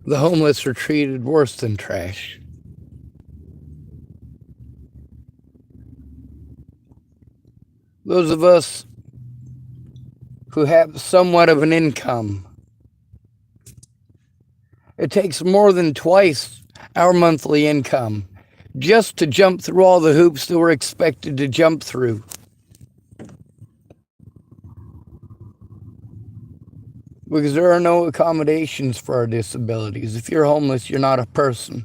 The homeless are treated worse than trash. Those of us who have somewhat of an income, it takes more than twice our monthly income just to jump through all the hoops that we're expected to jump through. Because there are no accommodations for our disabilities. If you're homeless, you're not a person.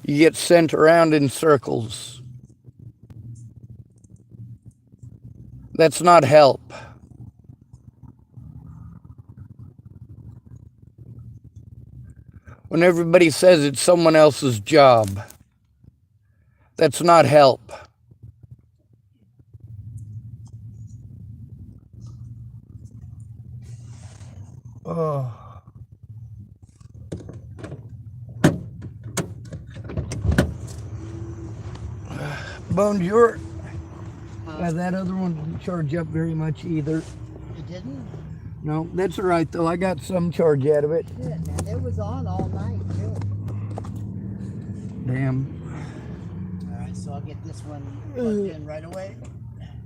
You get sent around in circles. That's not help. When everybody says it's someone else's job, that's not help. Oh. Bonjour. That other one didn't charge up very much either. It didn't? No, that's all right though. I got some charge out of it. Good, man. It was on all night, too. Damn. All right, so I'll get this one plugged in right away.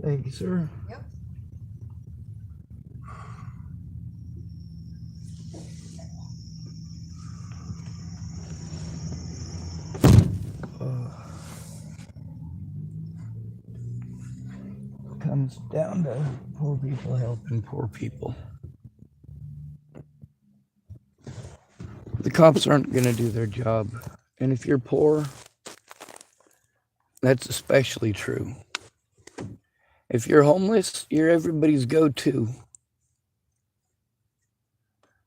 Thank you, sir. Yep. Comes down to poor people helping poor people. The cops aren't going to do their job. And if you're poor, that's especially true. If you're homeless, you're everybody's go-to.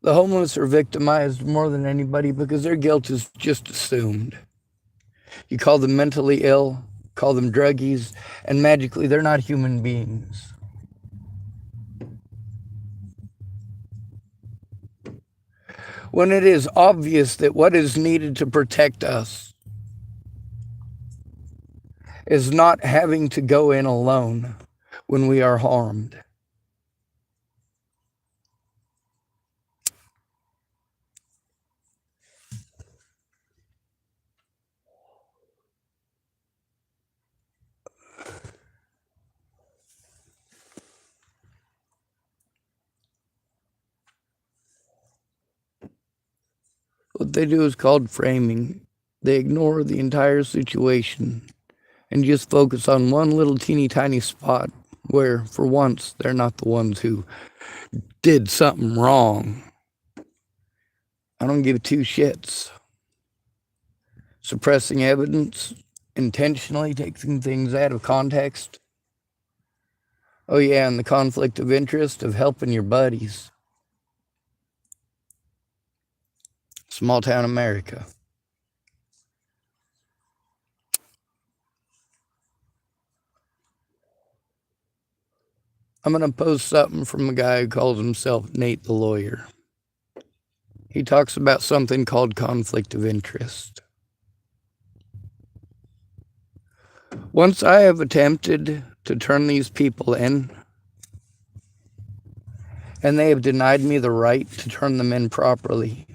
The homeless are victimized more than anybody because their guilt is just assumed. You call them mentally ill, call them druggies, and magically they're not human beings. When it is obvious that what is needed to protect us is not having to go in alone when we are harmed. What they do is called framing. They ignore the entire situation and just focus on one little teeny tiny spot where, for once, they're not the ones who did something wrong. I don't give two shits. Suppressing evidence, intentionally taking things out of context. Oh yeah, and the conflict of interest of helping your buddies. Small town America. I'm going to post something from a guy who calls himself Nate the Lawyer. He talks about something called conflict of interest. Once I have attempted to turn these people in, and they have denied me the right to turn them in properly.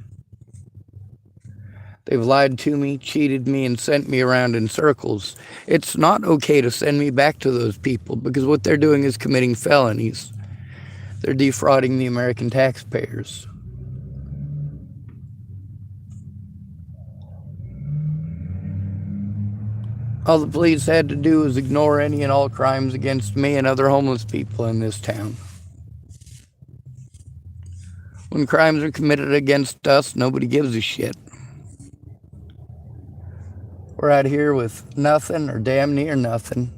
They've lied to me, cheated me, and sent me around in circles. It's not okay to send me back to those people because what they're doing is committing felonies. They're defrauding the American taxpayers. All the police had to do was ignore any and all crimes against me and other homeless people in this town. When crimes are committed against us, nobody gives a shit. We're out here with nothing or damn near nothing.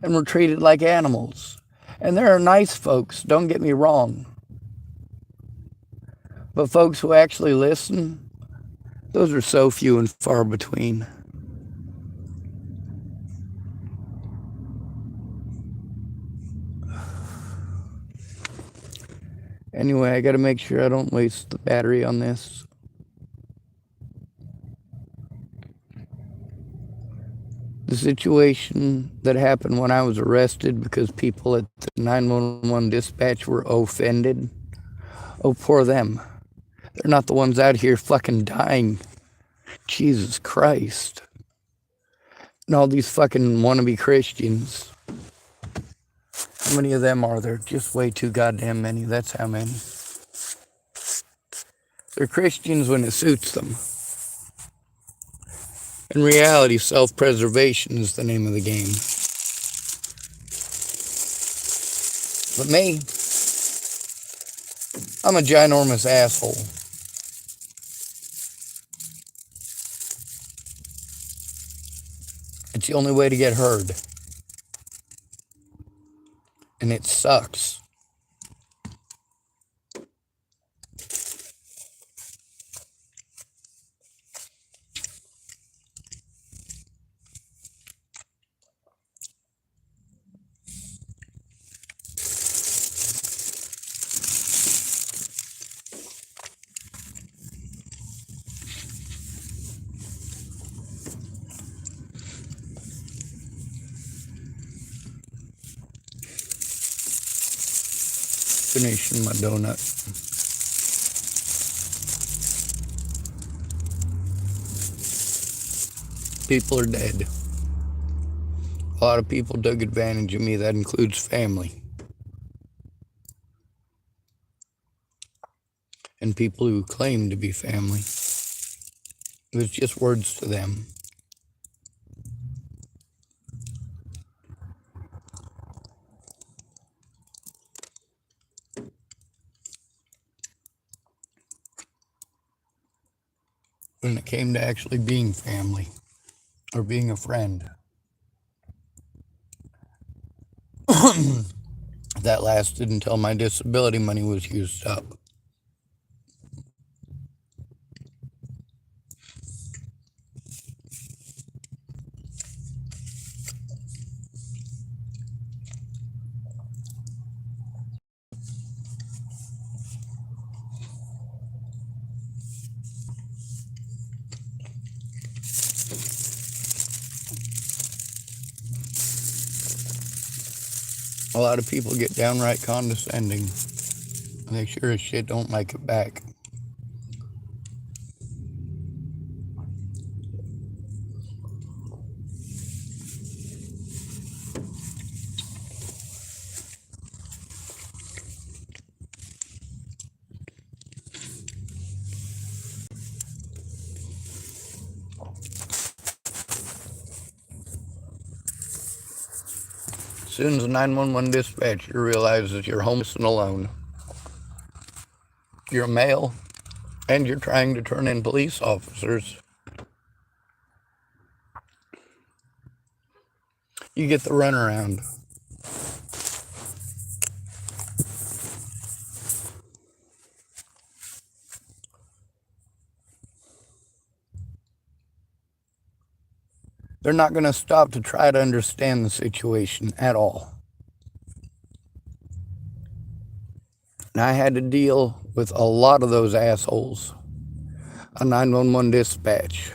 And we're treated like animals. And there are nice folks, don't get me wrong. But folks who actually listen, those are so few and far between. Anyway, I gotta make sure I don't waste the battery on this. The situation that happened when I was arrested because people at the 911 dispatch were offended Oh, poor them. They're not the ones out here fucking dying. Jesus Christ. And all these fucking wannabe Christians. How many of them are there? Just way too goddamn many. That's how many. They're Christians when it suits them. In reality, self-preservation is the name of the game. But me, I'm a ginormous asshole. It's the only way to get heard. And it sucks. Finishing my donut. People are dead. A lot of people took advantage of me. That includes family. And people who claim to be family. It was just words to them. When it came to actually being family or being a friend. That lasted until my disability money was used up. A lot of people get downright condescending. And they sure as shit don't like it back. As soon as the 911 dispatcher realizes you're homeless and alone, you're a male, and you're trying to turn in police officers, you get the runaround. They're not going to stop to try to understand the situation at all. And I had to deal with a lot of those assholes on 911 dispatch.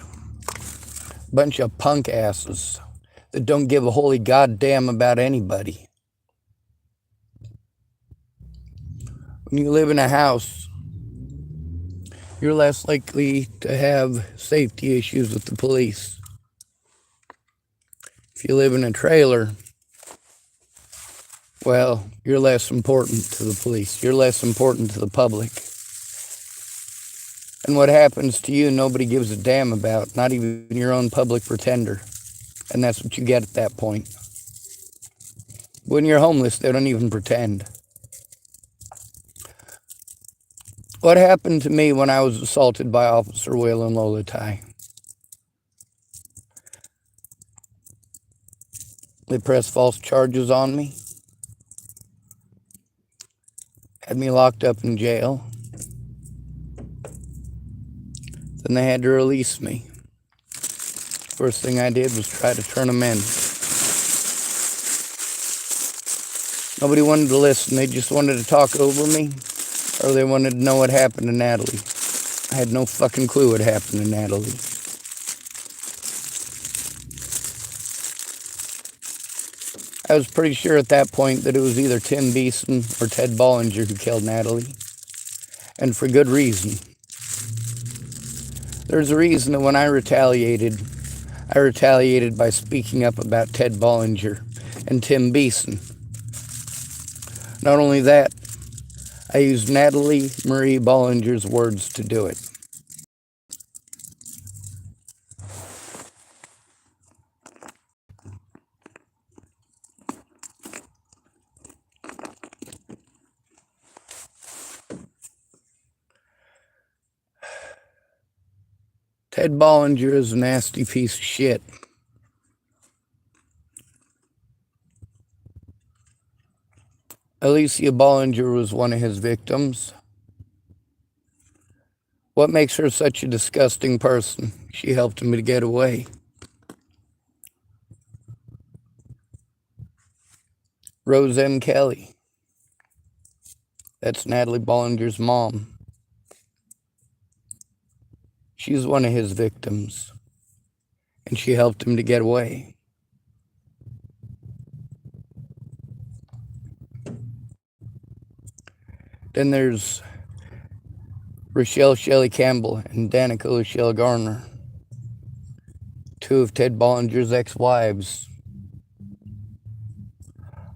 Bunch of punk asses that don't give a holy goddamn about anybody. When you live in a house, you're less likely to have safety issues with the police. If you live in a trailer, well, you're less important to the police. You're less important to the public. And what happens to you, nobody gives a damn about, not even your own public pretender. And that's what you get at that point. When you're homeless, they don't even pretend. What happened to me when I was assaulted by Officer Waylon Lolatai? They pressed false charges on me. Had me locked up in jail. Then they had to release me. First thing I did was try to turn them in. Nobody wanted to listen. They just wanted to talk over me, or they wanted to know what happened to Natalie. I had no fucking clue what happened to Natalie. I was pretty sure at that point that it was either Tim Beeson or Ted Bollinger who killed Natalie. and for good reason. There's a reason that when I retaliated by speaking up about Ted Bollinger and Tim Beeson. Not only that, I used Natalie Marie Bollinger's words to do it. Ted Bollinger is a nasty piece of shit. Alicia Bollinger was one of his victims. What makes her such a disgusting person? She helped him to get away. Rose M. Kelly. That's Natalie Bollinger's mom. She's one of his victims. And she helped him to get away. Then there's Rochelle Shelley Campbell and Danica Rochelle Garner, two of Ted Bollinger's ex-wives,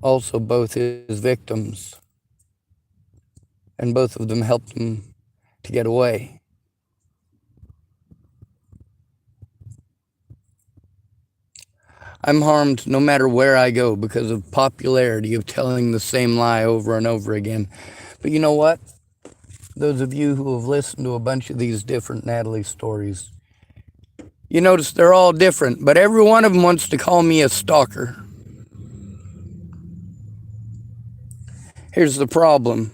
also both his victims, and both of them helped him to get away. I'm harmed no matter where I go because of popularity of telling the same lie over and over again. But you know what? Those of you who have listened to a bunch of these different Natalie stories, you notice they're all different, but every one of them wants to call me a stalker. Here's the problem.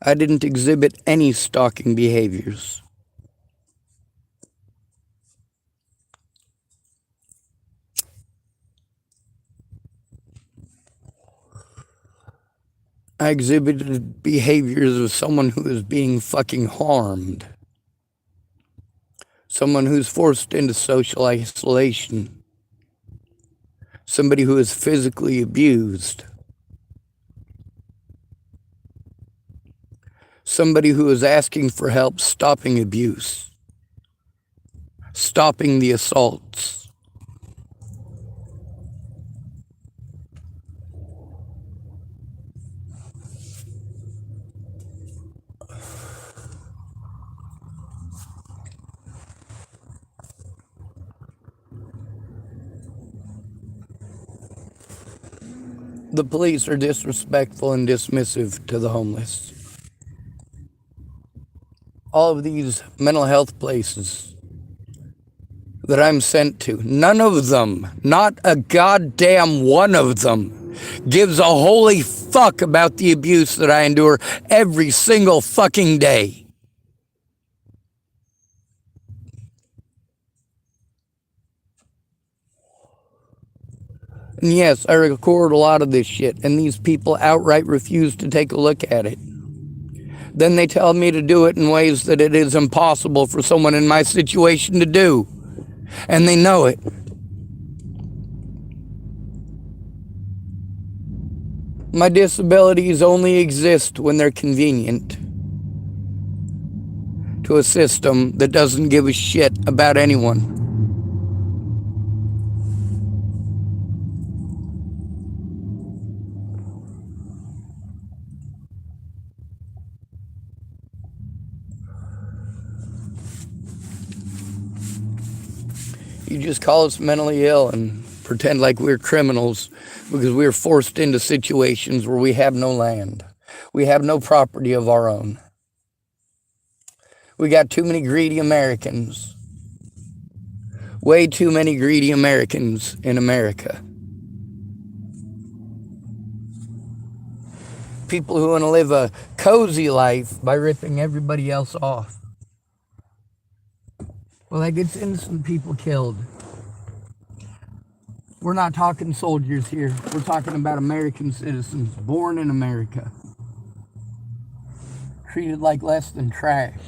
I didn't exhibit any stalking behaviors. I exhibited behaviors of someone who is being fucking harmed. Someone who's forced into social isolation. Somebody who is physically abused. Somebody who is asking for help stopping abuse. Stopping the assaults. The police are disrespectful and dismissive to the homeless. All of these mental health places that I'm sent to, none of them, not a goddamn one of them, gives a holy fuck about the abuse that I endure every single fucking day. And yes, I record a lot of this shit, and these people outright refuse to take a look at it. Then they tell me to do it in ways that it is impossible for someone in my situation to do. And they know it. My disabilities only exist when they're convenient to a system that doesn't give a shit about anyone. You just call us mentally ill and pretend like we're criminals because we're forced into situations where we have no land. We have no property of our own. We got too many greedy Americans. Way too many greedy Americans in America. People who want to live a cozy life by ripping everybody else off. Well, that gets innocent people killed. We're not talking soldiers here. We're talking about American citizens born in America. Treated like less than trash.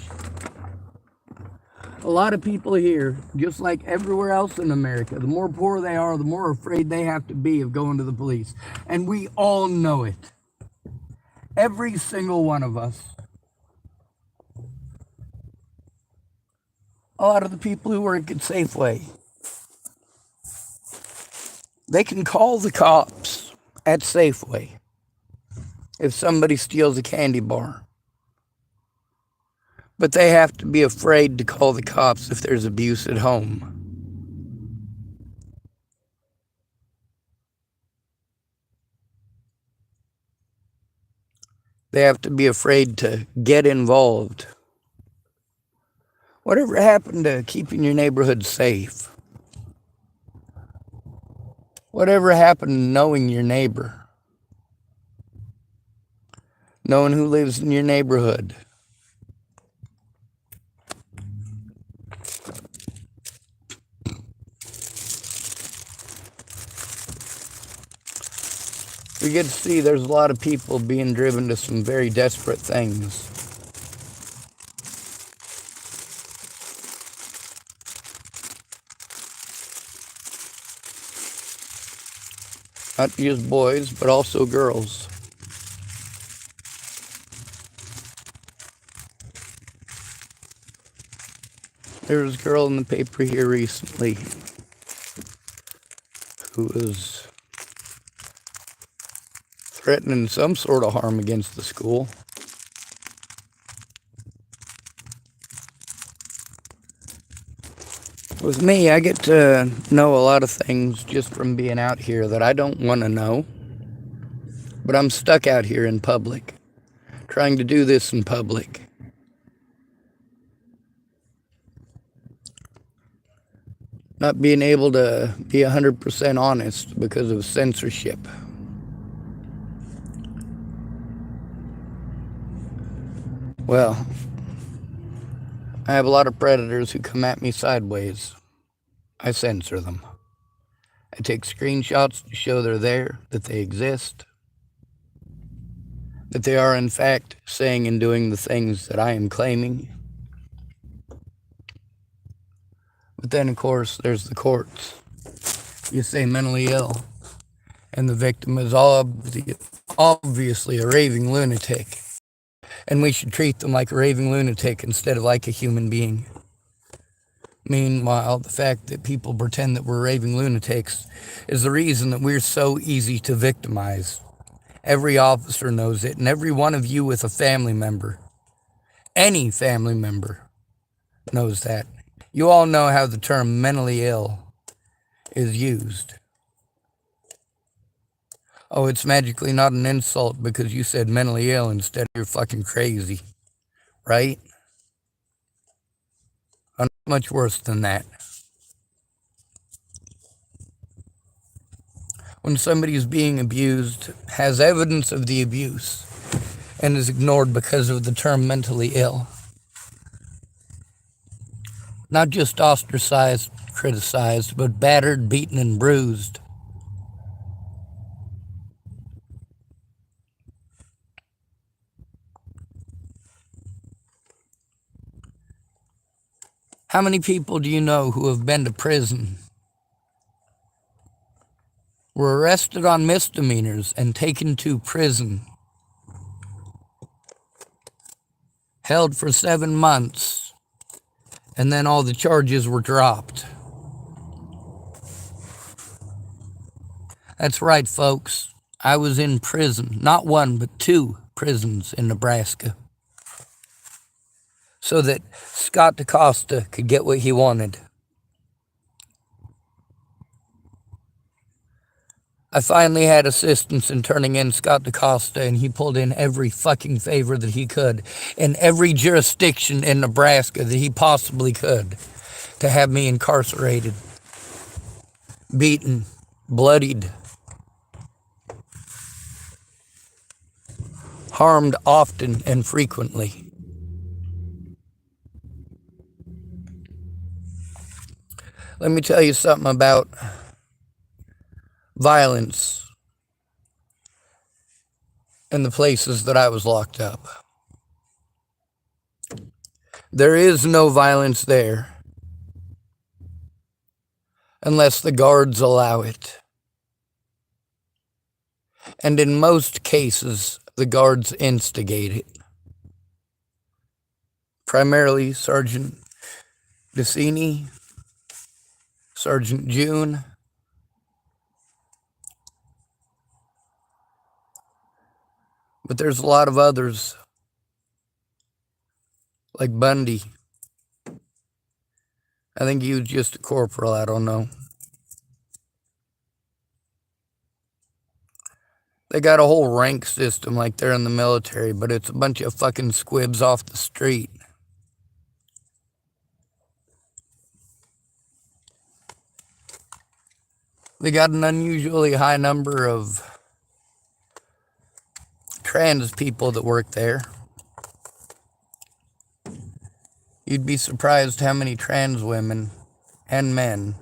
A lot of people here, just like everywhere else in America, the more poor they are, the more afraid they have to be of going to the police. And we all know it. Every single one of us. A lot of the people who work at Safeway, they can call the cops at Safeway if somebody steals a candy bar. But they have to be afraid to call the cops if there's abuse at home. They have to be afraid to get involved. Whatever happened to keeping your neighborhood safe? Whatever happened to knowing your neighbor? Knowing who lives in your neighborhood? We get to see there's a lot of people being driven to some very desperate things. Not just boys, but also girls. There was a girl in the paper here recently who was threatening some sort of harm against the school. With me, I get to know a lot of things just from being out here that I don't want to know. But I'm stuck out here in public, trying to do this in public. Not being able to be 100% honest because of censorship. Well, I have a lot of predators who come at me sideways. I censor them. I take screenshots to show they're there, that they exist, that they are in fact saying and doing the things that I am claiming. But then, of course, there's the courts. You say mentally ill, and the victim is obviously a raving lunatic, and we should treat them like a raving lunatic instead of like a human being. Meanwhile, the fact that people pretend that we're raving lunatics is the reason that we're so easy to victimize. Every officer knows it, and every one of you with a family member, any family member, knows that. You all know how the term mentally ill is used. Oh, it's magically not an insult because you said mentally ill instead of you're fucking crazy, right? I'm much worse than that. When somebody is being abused, has evidence of the abuse, and is ignored because of the term mentally ill. Not just ostracized, criticized, but battered, beaten, and bruised. How many people do you know who have been to prison, were arrested on misdemeanors and taken to prison, held for 7 months, and then all the charges were dropped? That's right, folks. I was in prison, not one, but 2 prisons in Nebraska, so that Scott DaCosta could get what he wanted. I finally had assistance in turning in Scott DaCosta, and he pulled in every fucking favor that he could in every jurisdiction in Nebraska that he possibly could to have me incarcerated, beaten, bloodied, harmed often and frequently. Let me tell you something about violence in the places that I was locked up. There is no violence there unless the guards allow it. And in most cases, the guards instigate it. Primarily Sergeant DeCini, Sergeant June. But there's a lot of others, like Bundy. I think he was just a corporal, I don't know. They got a whole rank system like they're in the military, but it's a bunch of fucking squibs off the street. They got an unusually high number of trans people that work there. You'd be surprised how many trans women and men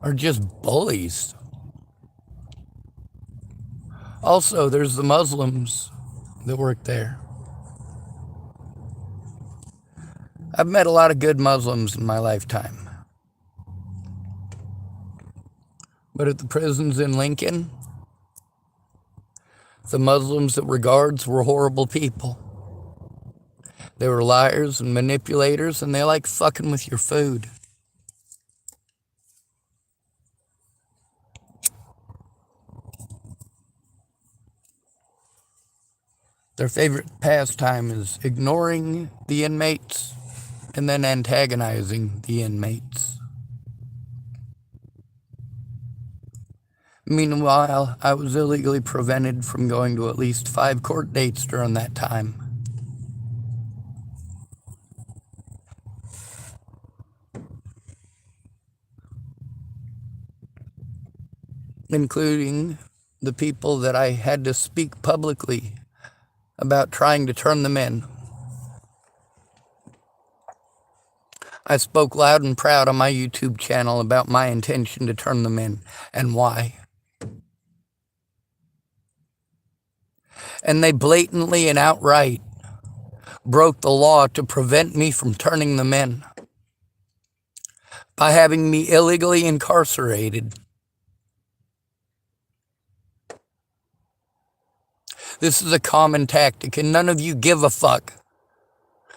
are just bullies. Also, there's the Muslims that work there. I've met a lot of good Muslims in my lifetime. But at the prisons in Lincoln, the Muslims that were guards were horrible people. They were liars and manipulators, and they like fucking with your food. Their favorite pastime is ignoring the inmates and then antagonizing the inmates. Meanwhile, I was illegally prevented from going to at least 5 court dates during that time. Including the people that I had to speak publicly about trying to turn them in. I spoke loud and proud on my YouTube channel about my intention to turn them in and why. And they blatantly and outright broke the law to prevent me from turning them in by having me illegally incarcerated. This is a common tactic, and none of you give a fuck.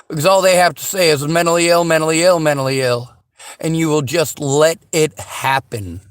Because all they have to say is mentally ill, mentally ill, mentally ill. And you will just let it happen.